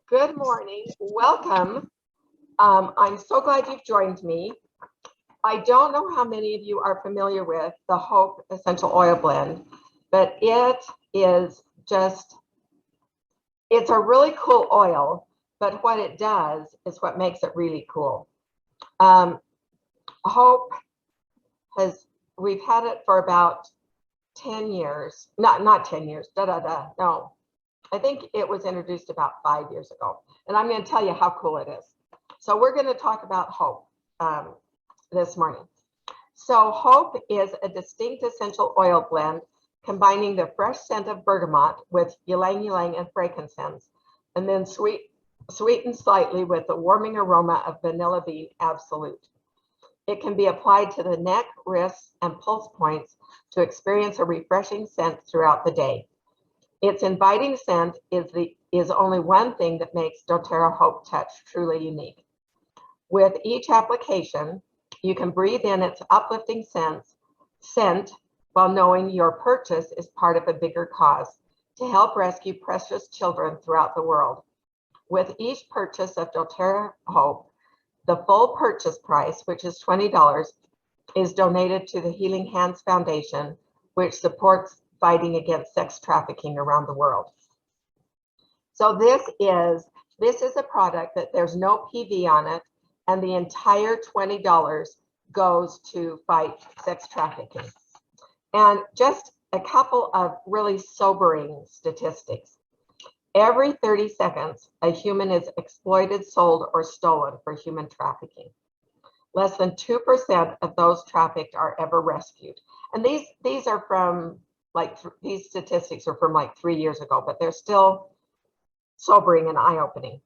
Good morning. Welcome. I'm so glad you've joined me. I don't know how many of you are familiar with the Hope Essential Oil Blend, but it is just, it's a really cool oil, but what it does is what makes it really cool. Hope we've had it for about 10 years, not 10 years, no. I think it was introduced about 5 years ago, and I'm going to tell you how cool it is. So we're going to talk about Hope this morning. So Hope is a distinct essential oil blend combining the fresh scent of bergamot with Ylang Ylang and frankincense, and then sweetened slightly with the warming aroma of vanilla bean absolute. It can be applied to the neck, wrists, and pulse points to experience a refreshing scent throughout the day. Its inviting scent is only one thing that makes doTERRA Hope Touch truly unique. With each application, you can breathe in its uplifting scent while knowing your purchase is part of a bigger cause to help rescue precious children throughout the world. With each purchase of doTERRA Hope, the full purchase price, which is $20, is donated to the Healing Hands Foundation, which supports fighting against sex trafficking around the world. So this is a product that there's no PV on it, and the entire $20 goes to fight sex trafficking. And just a couple of really sobering statistics. Every 30 seconds, a human is exploited, sold, or stolen for human trafficking. Less than 2% of those trafficked are ever rescued. And these are from these statistics are from like 3 years ago, but they're still sobering and eye-opening.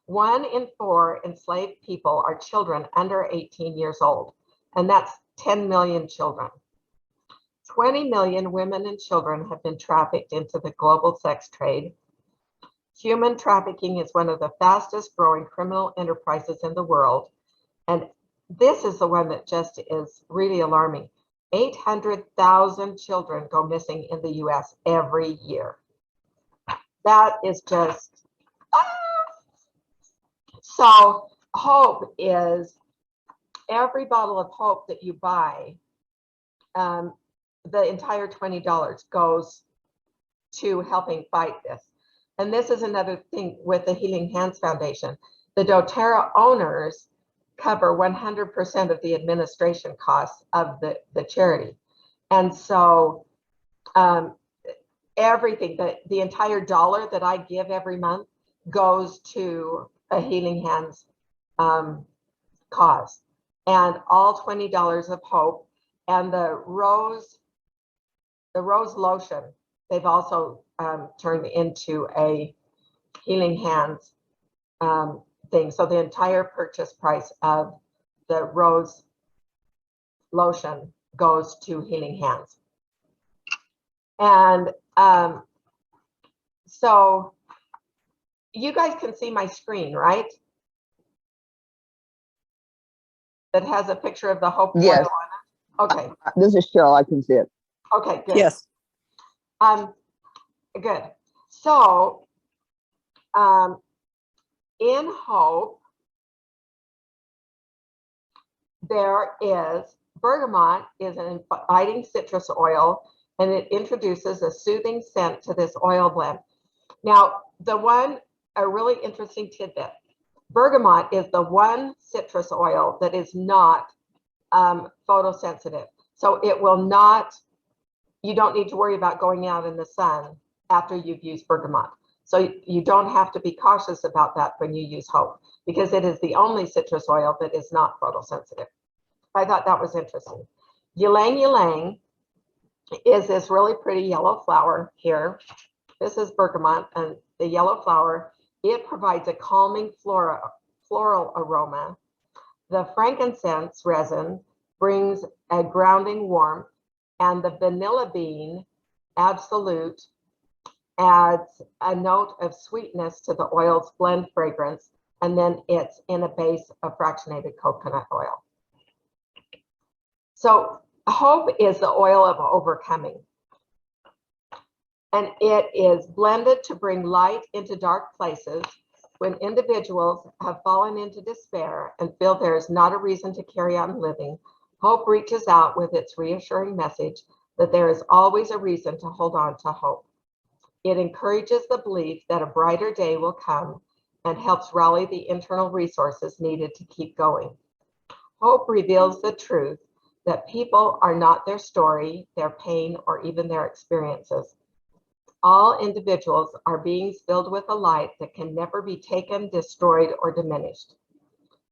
1 in 4 enslaved people are children under 18 years old, and that's 10 million children. 20 million women and children have been trafficked into the global sex trade. Human trafficking is one of the fastest growing criminal enterprises in the world, and this is the one that just is really alarming. 800,000 children go missing in the US every year. That is just, So Hope is, every bottle of Hope that you buy, the entire $20 goes to helping fight this. And this is another thing with the Healing Hands Foundation. The doTERRA owners cover 100% of the administration costs of the charity. And so everything, the entire dollar that I give every month goes to a Healing Hands cause. And all $20 of Hope and the rose lotion, they've also turned into a Healing Hands thing. So the entire purchase price of the rose lotion goes to Healing Hands. And so you guys can see my screen, right? That has a picture of the Hope oil Yes. on it. Okay. This is Cheryl. I can see it. Okay, good. Yes. Good. So in Hope, there is bergamot is an inviting citrus oil, and it introduces a soothing scent to this oil blend. Now, a really interesting tidbit, bergamot is the one citrus oil that is not photosensitive. So it will not, you don't need to worry about going out in the sun after you've used bergamot. So you don't have to be cautious about that when you use Hope, because it is the only citrus oil that is not photosensitive. I thought that was interesting. Ylang Ylang is this really pretty yellow flower here. This is bergamot, and the yellow flower, it provides a calming floral aroma. The frankincense resin brings a grounding warmth, and the vanilla bean absolute adds a note of sweetness to the oil's blend fragrance, and then it's in a base of fractionated coconut oil. So Hope is the oil of overcoming, and it is blended to bring light into dark places When individuals have fallen into despair and feel there is not a reason to carry on living, hope reaches out with its reassuring message that there is always a reason to hold on to hope. It encourages the belief that a brighter day will come and helps rally the internal resources needed to keep going. Hope reveals the truth that people are not their story, their pain, or even their experiences. All individuals are beings filled with a light that can never be taken, destroyed, or diminished.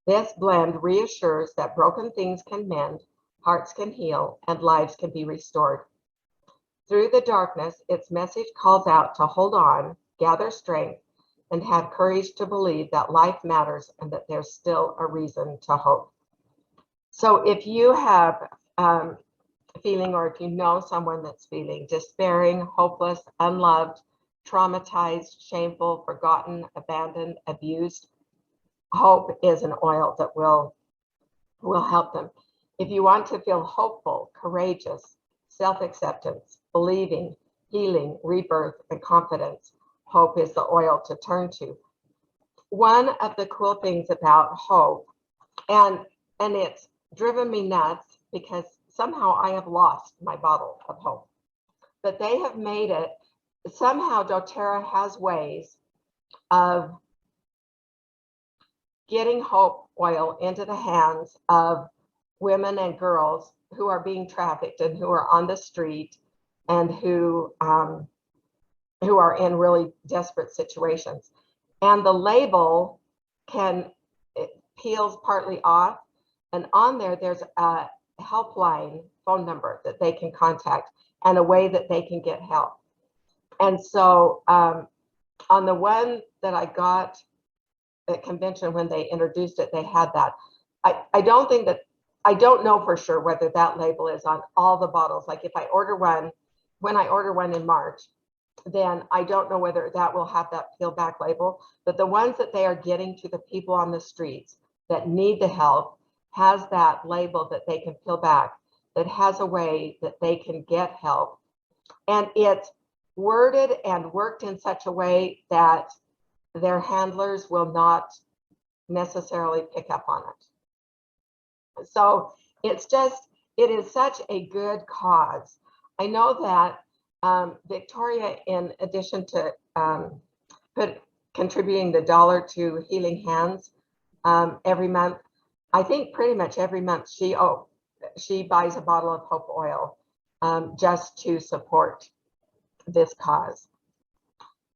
This blend reassures that broken things can mend, hearts can heal, and lives can be restored. Through the darkness, its message calls out to hold on, gather strength, and have courage to believe that life matters and that there's still a reason to hope. So if you have feeling, or if you know someone that's feeling despairing, hopeless, unloved, traumatized, shameful, forgotten, abandoned, abused, hope is an oil that will help them. If you want to feel hopeful, courageous, self-acceptance, believing, healing, rebirth, and confidence, hope is the oil to turn to. One of the cool things about hope, and it's driven me nuts because somehow I have lost my bottle of hope, but they have made it, somehow doTERRA has ways of getting hope oil into the hands of women and girls who are being trafficked and who are on the street and who are in really desperate situations. And the label it peels partly off, and on there, there's a helpline phone number that they can contact and a way that they can get help. And so on the one that I got at convention when they introduced it, they had that. I don't know for sure whether that label is on all the bottles. Like if I order one, when I order one in March, then I don't know whether that will have that peel back label. But the ones that they are getting to the people on the streets that need the help has that label that they can peel back, that has a way that they can get help. And it's worded and worked in such a way that their handlers will not necessarily pick up on it. So it is such a good cause. I know that Victoria, in addition to contributing the $1 to Healing Hands every month, I think pretty much every month she buys a bottle of hope oil just to support this cause.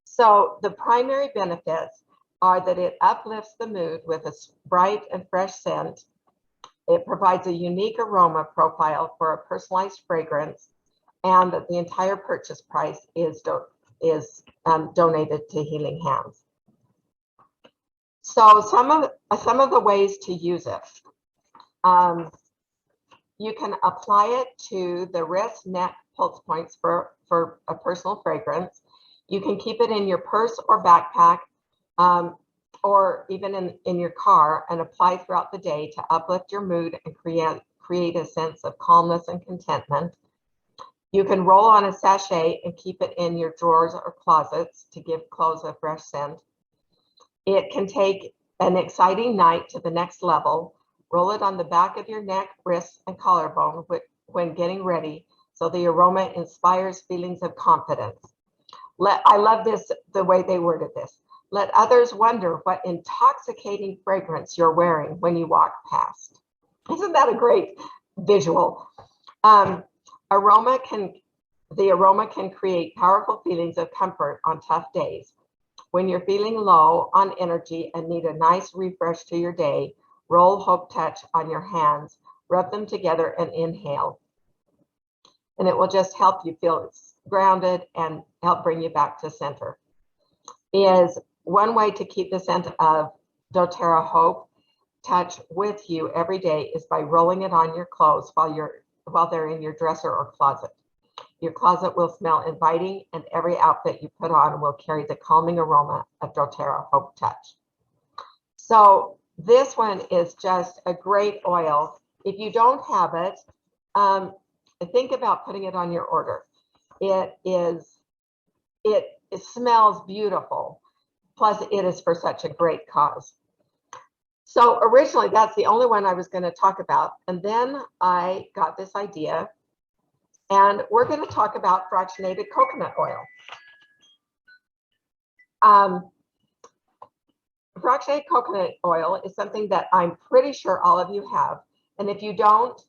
So the primary benefits are that it uplifts the mood with a bright and fresh scent. It provides a unique aroma profile for a personalized fragrance, and that the entire purchase price is donated to Healing Hands. So some of the ways to use it. You can apply it to the wrist, neck, pulse points for a personal fragrance. You can keep it in your purse or backpack, or even in your car, and apply throughout the day to uplift your mood and create a sense of calmness and contentment. You can roll on a sachet and keep it in your drawers or closets to give clothes a fresh scent. It can take an exciting night to the next level. Roll it on the back of your neck, wrists, and collarbone when getting ready, so the aroma inspires feelings of confidence. I love this, the way they worded this. Let others wonder what intoxicating fragrance you're wearing when you walk past. Isn't that a great visual? The aroma can create powerful feelings of comfort on tough days. When you're feeling low on energy and need a nice refresh to your day, roll Hope Touch on your hands, rub them together and inhale. And it will just help you feel grounded and help bring you back to center. Is one way to keep the scent of doTERRA Hope Touch with you every day is by rolling it on your clothes while they're in your dresser or closet. Your closet will smell inviting, and every outfit you put on will carry the calming aroma of doTERRA Hope Touch. So this one is just a great oil. If you don't have it, think about putting it on your order. It smells beautiful. Plus, it is for such a great cause. So originally, that's the only one I was going to talk about. And then I got this idea, and we're going to talk about fractionated coconut oil. Fractionated coconut oil is something that I'm pretty sure all of you have. And if you don't,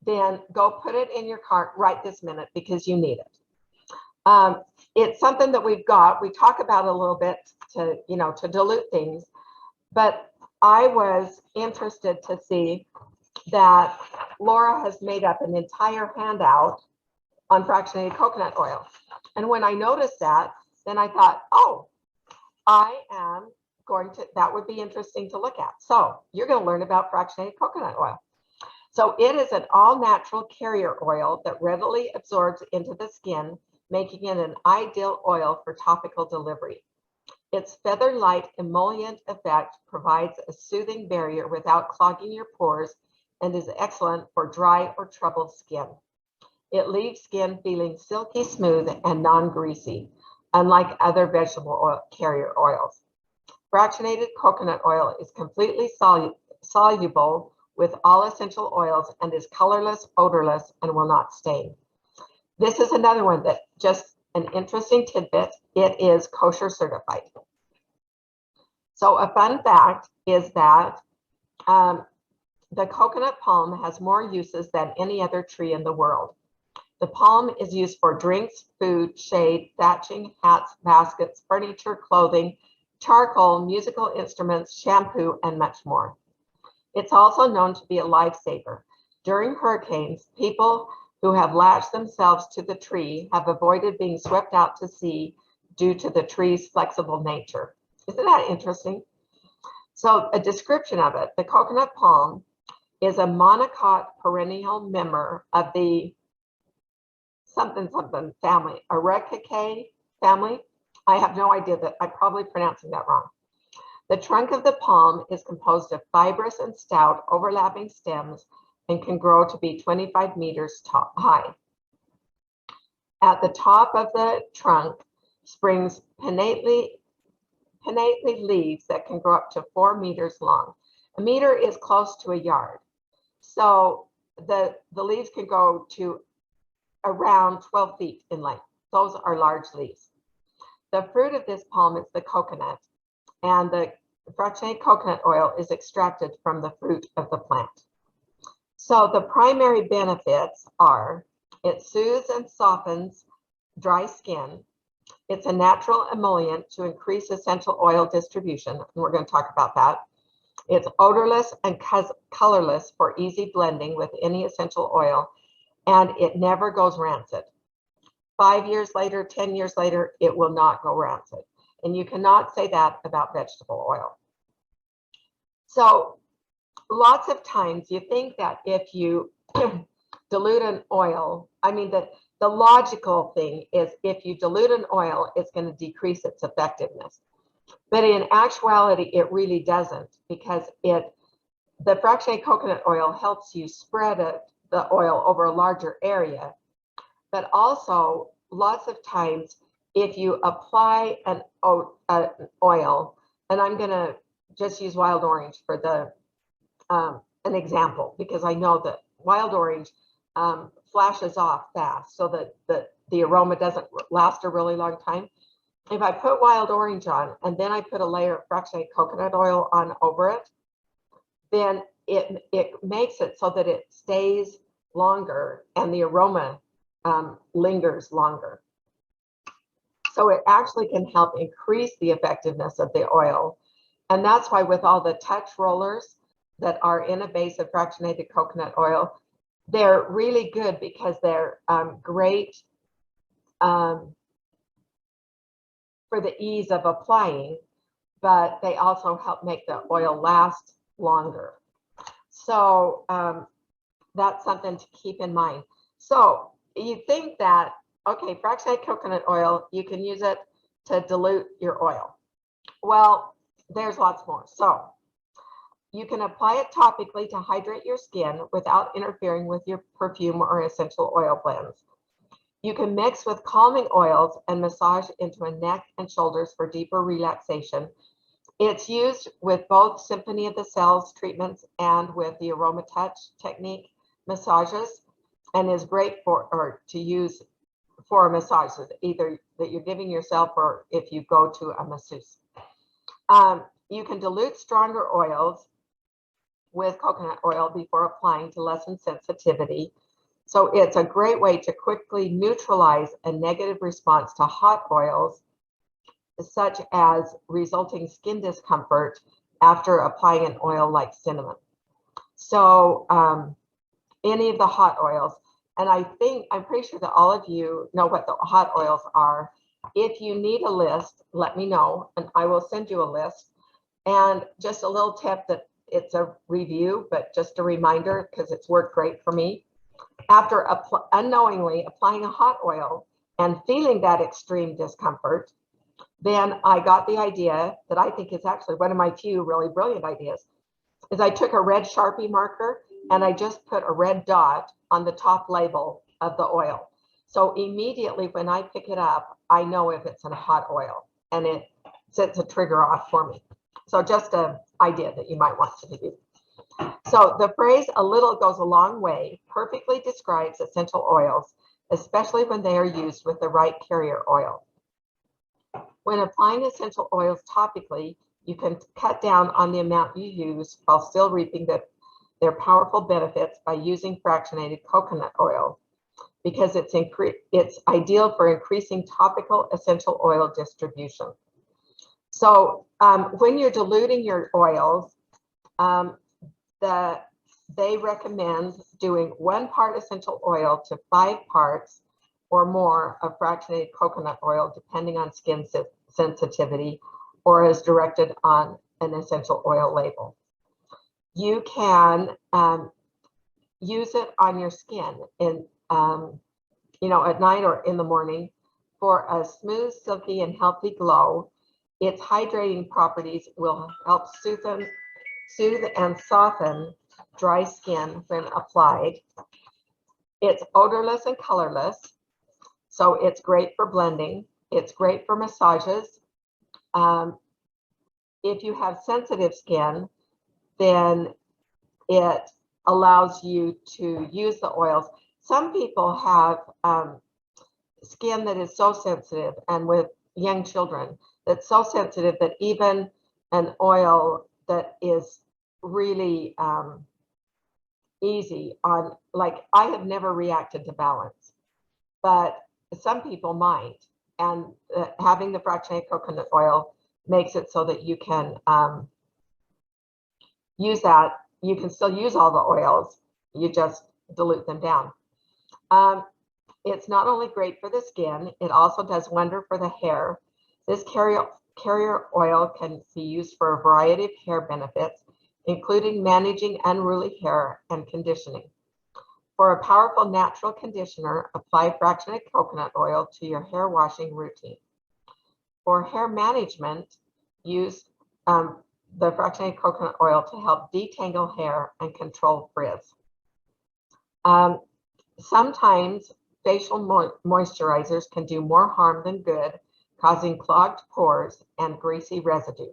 then go put it in your cart right this minute because you need it. It's something that we've got. We talk about it a little bit to, to dilute things. But I was interested to see that Laura has made up an entire handout on fractionated coconut oil. And when I noticed that, then I thought, oh, I am going to, that would be interesting to look at. So you're going to learn about fractionated coconut oil. So it is an all-natural carrier oil that readily absorbs into the skin, making it an ideal oil for topical delivery. Its feather-light emollient effect provides a soothing barrier without clogging your pores and is excellent for dry or troubled skin. It leaves skin feeling silky smooth and non-greasy, unlike other vegetable oil carrier oils. Fractionated coconut oil is completely soluble with all essential oils and is colorless, odorless, and will not stain. This is another one that just an interesting tidbit. It is kosher certified. So a fun fact is that the coconut palm has more uses than any other tree in the world. The palm is used for drinks, food, shade, thatching, hats, baskets, furniture, clothing, charcoal, musical instruments, shampoo, and much more. It's also known to be a lifesaver. During hurricanes, people who have latched themselves to the tree have avoided being swept out to sea due to the tree's flexible nature. Isn't that interesting? So a description of it, the coconut palm is a monocot perennial member of the something family, Arecaceae family. I have no idea that I'm probably pronouncing that wrong. The trunk of the palm is composed of fibrous and stout overlapping stems and can grow to be 25 meters high. At the top of the trunk springs pinnately leaves that can grow up to 4 meters long. A meter is close to a yard. So the leaves can go to around 12 feet in length. Those are large leaves. The fruit of this palm is the coconut, and the fractionated coconut oil is extracted from the fruit of the plant. So the primary benefits are it soothes and softens dry skin. It's a natural emollient to increase essential oil distribution, and we're going to talk about that. It's odorless and colorless for easy blending with any essential oil, and it never goes rancid. 5 years later, 10 years later, it will not go rancid. And you cannot say that about vegetable oil. So lots of times you think that if you dilute an oil, the logical thing is if you dilute an oil, it's going to decrease its effectiveness. But in actuality, it really doesn't, because the fractionated coconut oil helps you spread the oil over a larger area. But also, lots of times, if you apply an oil, and I'm going to just use wild orange for an example, because I know that wild orange flashes off fast, so that the aroma doesn't last a really long time. If I put wild orange on and then I put a layer of fractionated coconut oil on over it, then it makes it so that it stays longer and the aroma lingers longer. So it actually can help increase the effectiveness of the oil. And that's why with all the touch rollers that are in a base of fractionated coconut oil, they're really good because they're great for the ease of applying, but they also help make the oil last longer. So that's something to keep in mind. So you think that, okay, fractionated coconut oil, you can use it to dilute your oil. Well, there's lots more. So you can apply it topically to hydrate your skin without interfering with your perfume or essential oil blends. You can mix with calming oils and massage into a neck and shoulders for deeper relaxation. It's used with both Symphony of the Cells treatments and with the Aroma Touch technique massages, and is great to use for massages, either that you're giving yourself or if you go to a masseuse. You can dilute stronger oils with coconut oil before applying to lessen sensitivity. So it's a great way to quickly neutralize a negative response to hot oils, such as resulting skin discomfort after applying an oil like cinnamon. So any of the hot oils, and I'm pretty sure that all of you know what the hot oils are. If you need a list, let me know, and I will send you a list. And just a little tip that it's a review, but just a reminder, because it's worked great for me. After unknowingly applying a hot oil and feeling that extreme discomfort, then I got the idea that I think is actually one of my few really brilliant ideas, is I took a red Sharpie marker and I just put a red dot on the top label of the oil. So immediately when I pick it up, I know if it's a hot oil, and it sets a trigger off for me. So just an idea that you might want to do. So the phrase "a little goes a long way" perfectly describes essential oils, especially when they are used with the right carrier oil. When applying essential oils topically, you can cut down on the amount you use while still reaping their powerful benefits by using fractionated coconut oil, because it's ideal for increasing topical essential oil distribution. So when you're diluting your oils, they recommend doing 1 part essential oil to 5 parts or more of fractionated coconut oil, depending on skin sensitivity, or as directed on an essential oil label. You can use it on your skin at night or in the morning for a smooth, silky, and healthy glow. Its hydrating properties will help soothe and soften dry skin when applied. It's odorless and colorless, so it's great for blending. It's great for massages. If you have sensitive skin, then it allows you to use the oils. Some people have skin that is so sensitive, and with young children, that's so sensitive that even an oil that is really easy on, like, I have never reacted to balance, but some people might, and having the fractionated coconut oil makes it so that you can use that. You can still use all the oils, you just dilute them down. It's not only great for the skin, it also does wonder for the hair. This carrier oil can be used for a variety of hair benefits, including managing unruly hair and conditioning. For a powerful natural conditioner, apply fractionated coconut oil to your hair washing routine. For hair management, use the fractionated coconut oil to help detangle hair and control frizz. Sometimes facial moisturizers can do more harm than good, causing clogged pores and greasy residue.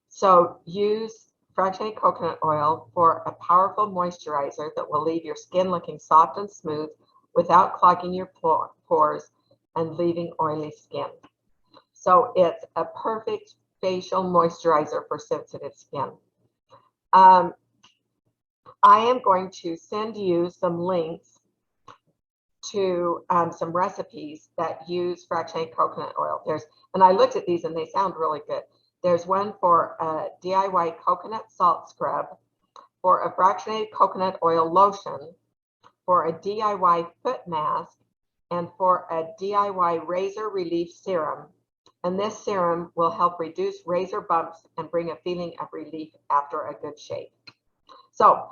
So use fractionated coconut oil for a powerful moisturizer that will leave your skin looking soft and smooth without clogging your pores and leaving oily skin. So it's a perfect facial moisturizer for sensitive skin. I am going to send you some links to some recipes that use fractionated coconut oil. And I looked at these and they sound really good. There's one for a DIY coconut salt scrub, for a fractionated coconut oil lotion, for a DIY foot mask, and for a DIY razor relief serum. And this serum will help reduce razor bumps and bring a feeling of relief after a good shave. So